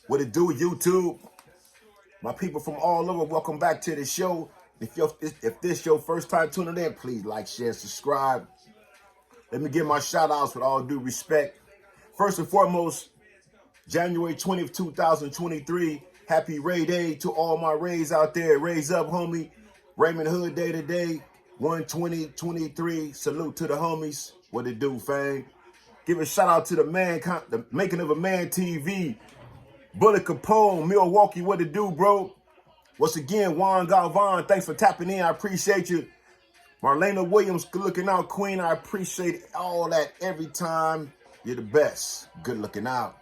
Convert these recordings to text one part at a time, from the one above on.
What it do, YouTube? My people from all over, welcome back to the show. If this your first time tuning in, please like, share, subscribe. Let me give my shout outs with all due respect. First and foremost, January 20th, 2023. Happy Ray Day to all my Rays out there. Raise up, homie. Raymond Hood Day today. 1/20/23. Salute to the homies. What it do, fam? Give a shout out to the Making of a Man TV. Bullet Capone, Milwaukee, what it do, bro? Once again, Juan Galvan, thanks for tapping in. I appreciate you. Marlena Williams, good looking out, queen. I appreciate all that every time. You're the best. Good looking out.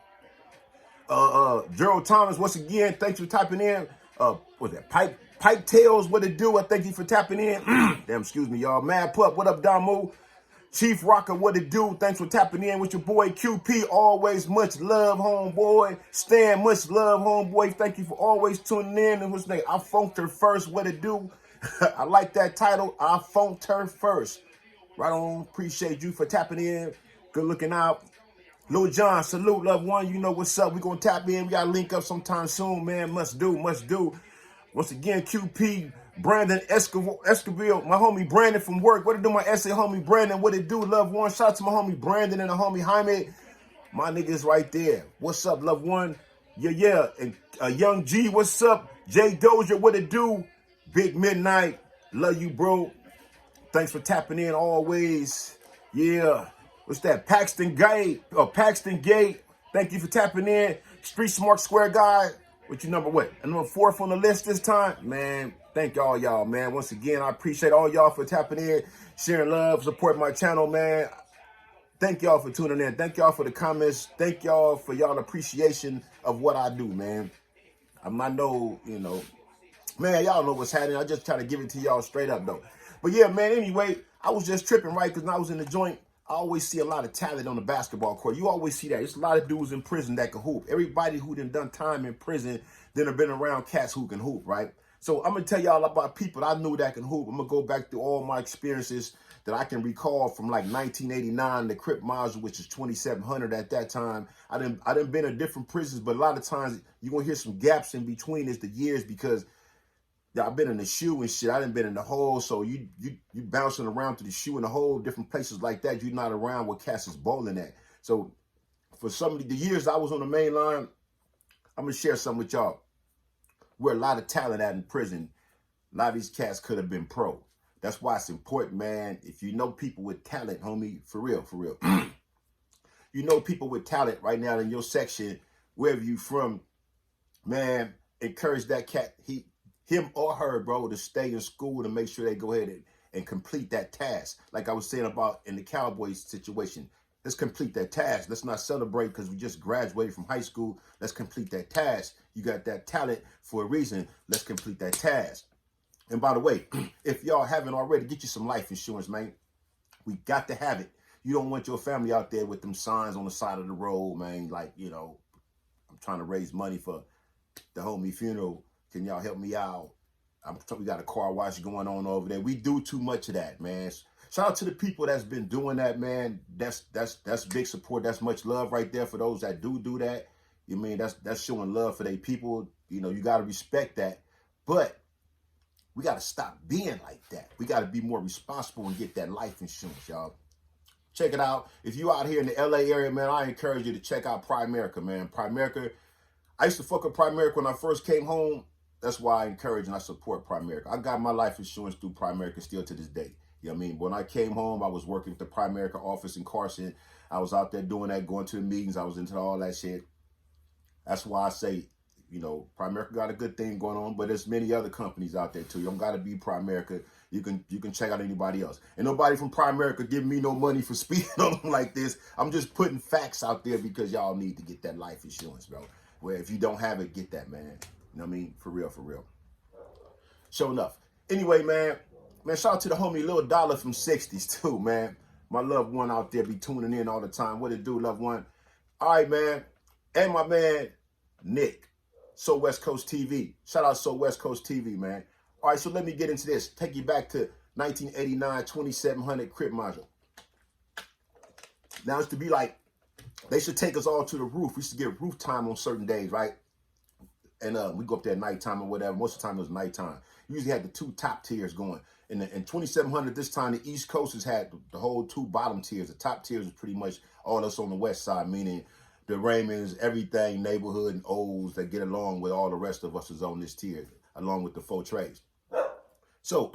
Gerald Thomas, once again, thanks for tapping in. What's that? Pipe Tails, what it do? I thank you for tapping in. Damn, excuse me, y'all. Mad Pup, what up, Damu? Chief Rocker, what it do? Thanks for tapping in with your boy QP. Always much love, homeboy. Stan, much love, homeboy. Thank you for always tuning in. And what's name? I funked her first. What it do? I like that title. I funked her first. Right on. Appreciate you for tapping in. Good looking out. Lil John, salute, loved one. You know what's up. We're going to tap in. We got to link up sometime soon, man. Must do, must do. Once again, QP, Brandon Escobar, my homie Brandon from work. What it do, my essay homie Brandon? What it do, loved one? Shout out to my homie Brandon and the homie Jaime. My niggas right there. What's up, loved one? Yeah. And Young G, what's up? Jay Dozier, what it do? Big Midnight, love you, bro. Thanks for tapping in always. Yeah. What's that? Paxton Gate. Thank you for tapping in. Street Smart Square Guy. What you number what? Number 4th on the list this time? Man, thank all y'all, man. Once again, I appreciate all y'all for tapping in, sharing love, supporting my channel, man. Thank y'all for tuning in. Thank y'all for the comments. Thank y'all for y'all appreciation of what I do, man. I'm not man, y'all know what's happening. I just try to give it to y'all straight up, though. But yeah, man, anyway, I was just tripping, right? Because when I was in the joint, I always see a lot of talent on the basketball court. You always see that. There's a lot of dudes in prison that can hoop. Everybody who done time in prison then have been around cats who can hoop, right? So I'm going to tell y'all about people that I knew that can hoop. I'm going to go back through all my experiences that I can recall from like 1989, the Crip module, which is 2700 at that time. I done been in different prisons, but a lot of times you're going to hear some gaps in between as the years because I've been in the shoe and shit. I done been in the hole, so you bouncing around to the shoe in the hole, different places like that. You're not around where cats is bowling at. So for some of the years I was on the main line, I'm gonna share something with y'all. Where a lot of talent at in prison, a lot of these cats could have been pro. That's why it's important, man. If you know people with talent, homie, for real. You know people with talent right now in your section, wherever you from, man, encourage that cat, him or her, bro, to stay in school to make sure they go ahead and complete that task. Like I was saying about in the Cowboys situation, let's complete that task. Let's not celebrate because we just graduated from high school. Let's complete that task. You got that talent for a reason. Let's complete that task. And by the way, if y'all haven't already, get you some life insurance, man. We got to have it. You don't want your family out there with them signs on the side of the road, man. Like, I'm trying to raise money for the homie funeral. Can y'all help me out? We got a car wash going on over there. We do too much of that, man. Shout out to the people that's been doing that, man. That's big support. That's much love right there for those that do that. You mean that's showing love for their people. You got to respect that. But we got to stop being like that. We got to be more responsible and get that life insurance, y'all. Check it out. If you out here in the LA area, man, I encourage you to check out Primerica, man. Primerica. I used to fuck with Primerica when I first came home. That's why I encourage and I support Primerica. I got my life insurance through Primerica still to this day. You know what I mean? When I came home, I was working with the Primerica office in Carson. I was out there doing that, going to the meetings. I was into all that shit. That's why I say, Primerica got a good thing going on, but there's many other companies out there too. You don't got to be Primerica. You can check out anybody else. And nobody from Primerica giving me no money for speaking on them like this. I'm just putting facts out there because y'all need to get that life insurance, bro. Where if you don't have it, get that, man. You know what I mean? For real. Sure enough. Anyway, man, shout out to the homie Lil Dollar from 60s too, man. My loved one out there be tuning in all the time. What it do, loved one? All right, man. And my man, Nick, So West Coast TV. Shout out So West Coast TV, man. All right, so let me get into this. Take you back to 1989, 2700 Crip module. Now it's to be like, they should take us all to the roof. We used to get roof time on certain days, right? And we go up there at nighttime or whatever. Most of the time it was nighttime. Usually had the 2 top tiers going. In 2700 this time, the East Coast has had the whole 2 bottom tiers. The top tiers is pretty much all us on the west side, meaning the Raymonds, everything, neighborhood, and O's that get along with all the rest of us is on this tier, along with the 4 trades. So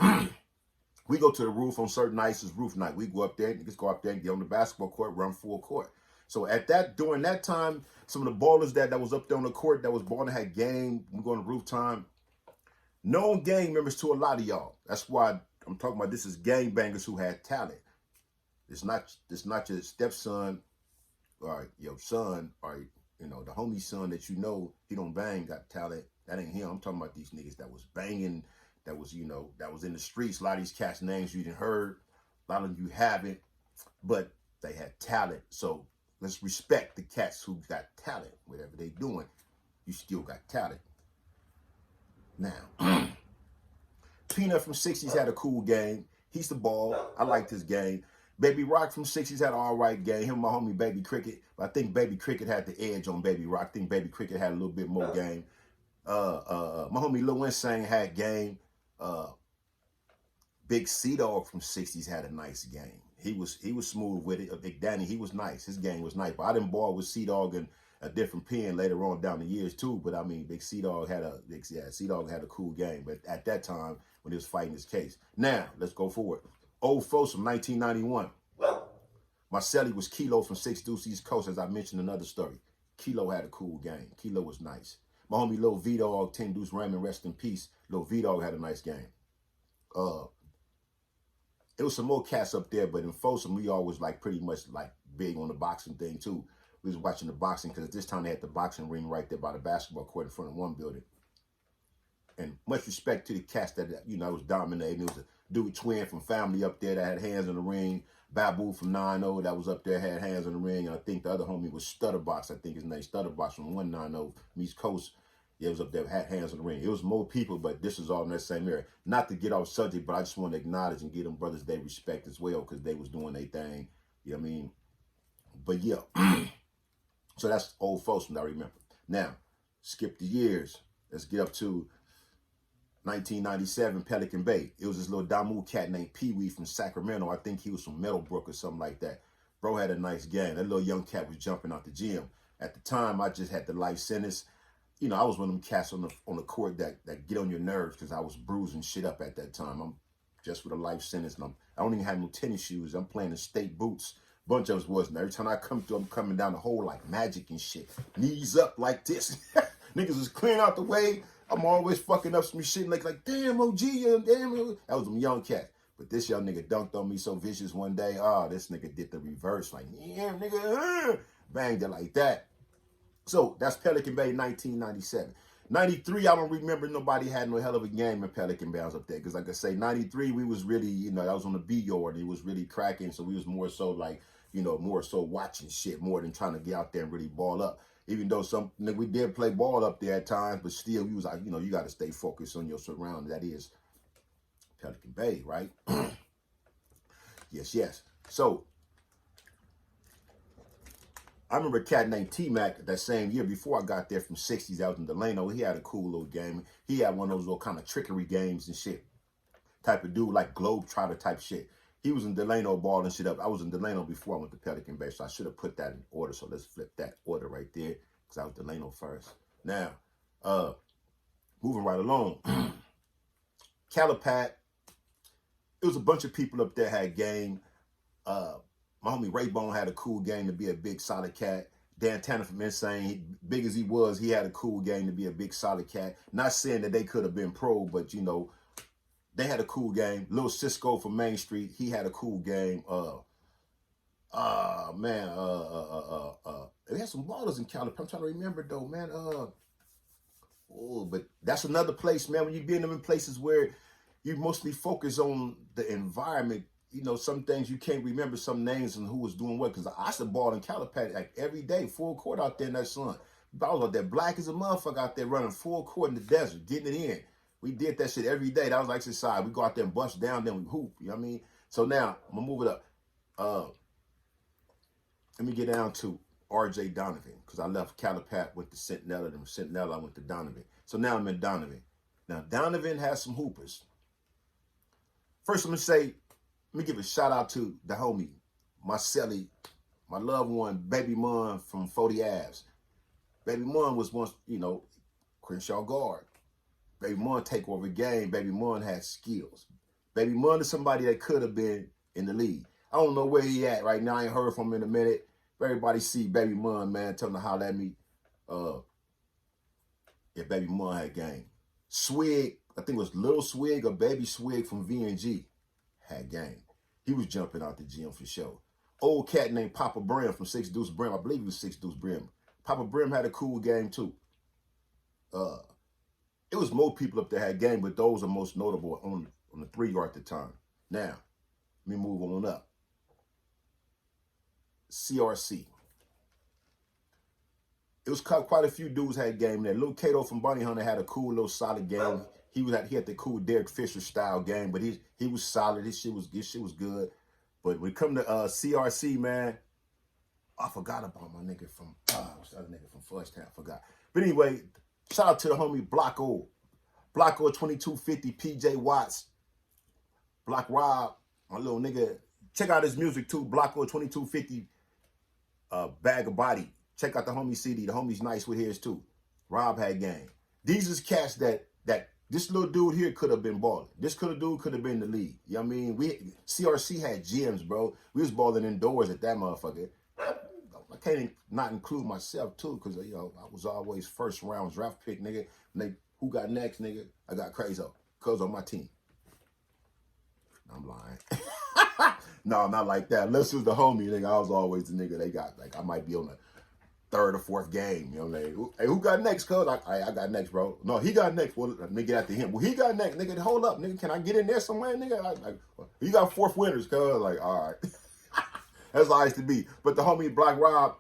we go to the roof on certain nights. It's roof night. We go up there, niggas go up there and get on the basketball court, run full court. So during that time, some of the ballers that was up there on the court that was balling had game. We go on the roof time. Known gang members to a lot of y'all. That's why I'm talking about this is gangbangers who had talent. It's not your stepson or your son or the homie's son that he don't bang got talent. That ain't him. I'm talking about these niggas that was banging, that was in the streets. A lot of these cats' names you didn't heard. A lot of you haven't, but they had talent. So let's respect the cats who got talent. Whatever they doing, you still got talent. Now, Peanut from 60s had a cool game. He's the ball. I liked his game. Baby Rock from 60s had an all right game. Him and my homie Baby Cricket. But I think Baby Cricket had the edge on Baby Rock. I think Baby Cricket had a little bit more game. My homie Lil Insane had game. Big C-Dog from 60s had a nice game. He was smooth with it. Big Danny, he was nice. His game was nice. But I didn't ball with C-Dog and a different pen later on down the years too. But I mean, Big C-Dog had a cool game. But at that time when he was fighting his case. Now let's go forward. Old Folsom, 1991. Marcelli was Kilo from 6 Deuce East Coast, as I mentioned in another story. Kilo had a cool game. Kilo was nice. My homie Lil V-Dog, 10 Deuce Raymond, rest in peace. Lil V-Dog had a nice game. It was some more cats up there, but in Folsom, we always pretty much big on the boxing thing too. We was watching the boxing because at this time they had the boxing ring right there by the basketball court in front of one building. And much respect to the cats that was dominating. There was a dude twin from Family up there that had hands in the ring. Babu from 9-0 that was up there had hands in the ring. And I think the other homie was Stutterbox. I think his name Stutterbox from 190 from East Coast. Yeah, it was up there, had hands in the ring. It was more people, but this is all in that same area. Not to get off subject, but I just want to acknowledge and give them brothers their respect as well because they was doing their thing. You know what I mean? But yeah. So that's Old Folsom, I remember. Now, skip the years. Let's get up to 1997, Pelican Bay. It was this little Damu cat named Pee-wee from Sacramento. I think he was from Meadowbrook or something like that. Bro had a nice game. That little young cat was jumping out the gym. At the time, I just had the life sentence. I was one of them cats on the court that get on your nerves because I was bruising shit up at that time. I'm just with a life sentence. And I don't even have no tennis shoes. I'm playing in state boots. Bunch of us wasn't. Every time I come through, I'm coming down the hole like magic and shit. Knees up like this. Niggas was clearing out the way. I'm always fucking up some shit like damn OG, damn. That was some young cats. But this young nigga dunked on me so vicious one day. Oh, this nigga did the reverse. Like, yeah, nigga, banged it like that. So that's Pelican Bay, 1997. 93, I don't remember nobody had no hell of a game in Pelican Bay. I was up there. Because like I say, 93, we was really, that was on the B yard. It was really cracking. So we was more so more so watching shit more than trying to get out there and really ball up. Even though we did play ball up there at times, but still, we was like, you got to stay focused on your surroundings. That is Pelican Bay, right? Yes. So, I remember a cat named T-Mac that same year before I got there from 60s out in Delano. He had a cool little game. He had one of those little kind of trickery games and shit. Type of dude, like Globetrotter type shit. He was in Delano balling shit up. I was in Delano before I went to Pelican Bay, so I should have put that in order. So let's flip that order right there because I was Delano first. Now, moving right along. Calipat. It was a bunch of people up there had game. My homie Ray Bone had a cool game to be a big solid cat. Dan Tanner from Insane, big as he was, he had a cool game to be a big solid cat. Not saying that they could have been pro, but they had a cool game. Lil Cisco from Main Street, he had a cool game. They had some ballers in California. I'm trying to remember though, man. But that's another place, man. When you be in them places where you mostly focus on the environment, some things you can't remember some names and who was doing what. Because I used to ball in Calipat like every day, full court out there in that sun. I was out there black as a motherfucker out there running full court in the desert, getting it in. We did that shit every day. That was like exercise. We go out there and bust down, then we hoop. You know what I mean? So now, I'm going to move it up. Let me get down to R.J. Donovan, because I left Calipat, went to Centinela, and from Centinela I went to Donovan. So now I'm in Donovan. Now Donovan has some hoopers. First, I'm gonna say, let me give a shout out to the homie, my celly, my loved one, Baby Mun from 40 Abs. Baby Mun was once, you know, Crenshaw guard. Baby Mun take over game. Baby Mun had skills. Baby Mun is somebody that could have been in the league. I don't know where he at right now. I ain't heard from him in a minute. Everybody see Baby Mun, man. Tell him to holler at me. Yeah, Baby Mun had game. Swig, I think it was Little Swig or Baby Swig from VNG had game. He was jumping out the gym for sure. Old cat named Papa Brim from Six Deuce Brim. I believe he was Six Deuce Brim. Papa Brim had a cool game too. It was more people up there had game, but those are most notable on the 3-yard at the time. Now, let me move on up. CRC. It was quite a few dudes had game there. Little Kato from Bunny Hunter had a cool little solid game. He had the cool Derek Fisher style game, but he was solid. His shit was good. But when it come to CRC, man, I forgot about my nigga from what's the other nigga from Fudgetown? I forgot. But anyway, shout out to the homie Blocko 2250 PJ Watts, Block Rob, my little nigga. Check out his music too. Blocko 2250 Bag of Body. Check out the homie CD. The homie's nice with his too. Rob had game. These is cats that this little dude here could have been balling. This dude could have been in the league. You know what I mean? CRC had gyms, bro. We was balling indoors at that motherfucker. I can't not include myself too, because you know I was always first round draft pick, nigga. Who got next, nigga? I got Crazo, cuz on my team. I'm lying. No, not like that. Unless it was the homie, nigga. I was always the nigga they got. Like I might be on the 3rd or 4th game. You know what I mean? Hey, who got next, cuz? I got next, bro. No, he got next. Well, let me get after him. Well, he got next, nigga. Hold up, nigga. Can I get in there somewhere, nigga? You got 4th winners, cuz. Like, all right. That's how I used to be. But the homie Black Rob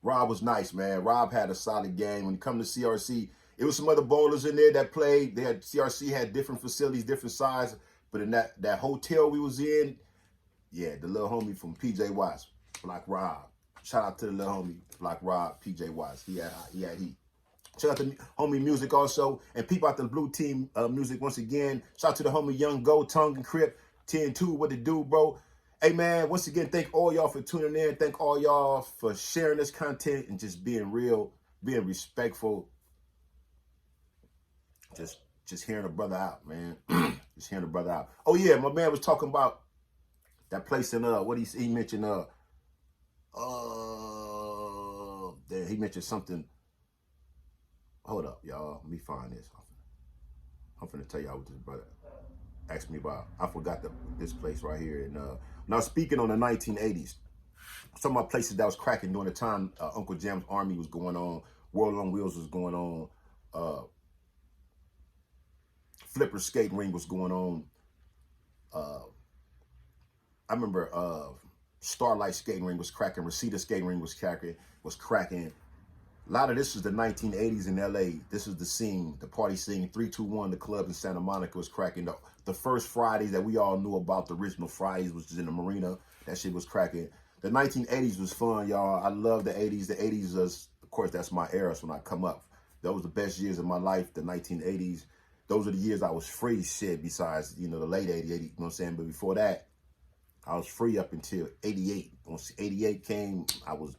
was nice, man. Rob had a solid game. When it come to CRC, it was some other bowlers in there that played. CRC had different facilities, different size. But in that hotel we was in, yeah, the little homie from PJ Watts, Black Rob. Shout out to the little homie, Black Rob, PJ Watts. He had heat. Shout out to homie Music also. And people out the Blue Team Music once again. Shout out to the homie Young Go, Tongue and Crip, 10-2, what it do, bro. Hey, man, once again, thank all y'all for tuning in. Thank all y'all for sharing this content and just being real, being respectful. Just hearing a brother out, man. Just hearing a brother out. Oh, yeah, my man was talking about that place in, what he mentioned, he mentioned something. Hold up, y'all. Let me find this. I'm finna tell y'all what this brother asked me about. I forgot this place right here. And when I was speaking on the 1980s, some of my places that was cracking during the time Uncle Jam's Army was going on, World on Wheels was going on, Flipper Skate Ring was going on. I remember Starlight Skating Ring was cracking, Reseda Skating Ring was cracking. A lot of this was the 1980s in LA. This was the scene, the party scene. 321, the club in Santa Monica was cracking. The first Fridays that we all knew about, the original Fridays, was in the marina. That shit was cracking. The 1980s was fun, y'all. I love the 80s. The 80s was, of course, that's my era. So when I come up, those were the best years of my life, the 1980s. Those are the years I was free, shit, besides, you know, the late 80s, you know what I'm saying? But before that, I was free up until 88. Once 88 came, I was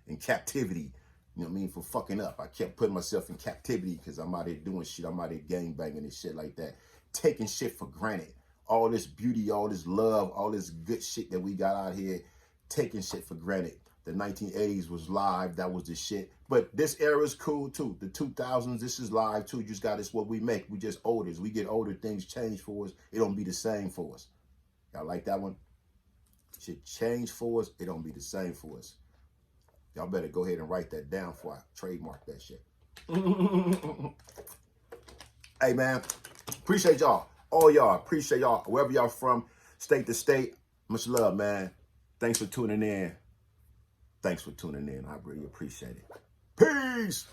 in captivity, you know what I mean, for fucking up. I kept putting myself in captivity because I'm out here doing shit. I'm out here gangbanging and shit like that. Taking shit for granted. All this beauty, all this love, all this good shit that we got out here, taking shit for granted. The 1980s was live. That was the shit. But this era is cool too. The 2000s, this is live too. You just got this what we make. We just older. As we get older, things change for us. It don't be the same for us. Y'all like that one? Shit change for us. It don't be the same for us. Y'all better go ahead and write that down before I trademark that shit. Hey, man. Appreciate y'all. All y'all. Appreciate y'all. Wherever y'all from, state to state. Much love, man. Thanks for tuning in. Thanks for tuning in. I really appreciate it. Peace.